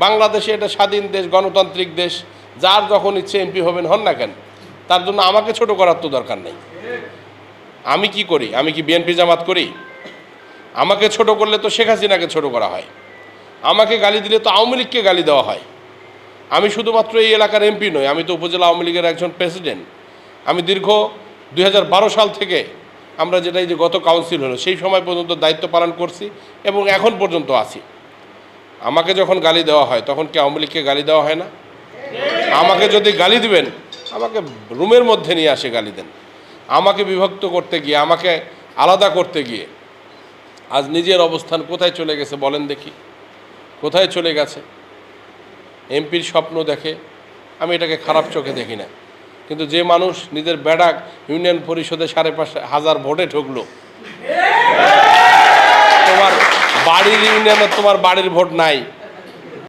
বাংলাদেশে এটা স্বাধীন দেশ, গণতান্ত্রিক দেশ, যার যখন ইচ্ছে এমপি হবেন হন না কেন, তার জন্য আমাকে ছোট করার তো দরকার নেই। আমি কি করি? আমি কি বিএনপি জামাত করি? আমাকে ছোট করলে তো শেখ হাসিনাকে ছোট করা হয়, আমাকে গালি দিলে তো আওয়ামী লীগকে গালি দেওয়া হয়। আমি শুধুমাত্র এই এলাকার এমপি নই, আমি তো উপজেলা আওয়ামী লীগের একজন প্রেসিডেন্ট। আমি দীর্ঘ 2012 সাল থেকে আমরা যেটা এই যে গত কাউন্সিল হলো সেই সময় পর্যন্ত দায়িত্ব পালন করছি এবং এখন পর্যন্ত আছি। আমাকে যখন গালি দেওয়া হয় তখন কি আওয়ামী লীগকে গালি দেওয়া হয় না? আমাকে যদি গালি দিবেন, আমাকে রুমের মধ্যে নিয়ে আসে গালি দেন। আমাকে বিভক্ত করতে গিয়ে, আমাকে আলাদা করতে গিয়ে আজ নিজের অবস্থান কোথায় চলে গেছে বলেন দেখি, কোথায় চলে গেছে? এমপির স্বপ্ন দেখে, আমি এটাকে খারাপ চোখে দেখি না, কিন্তু যে মানুষ নিজের ব্যাডাক ইউনিয়ন পরিষদে 5,500 ভোটে ঢুকলো, তোমার বাড়ির ইউনিয়নে তোমার বাড়ির ভোট নাই,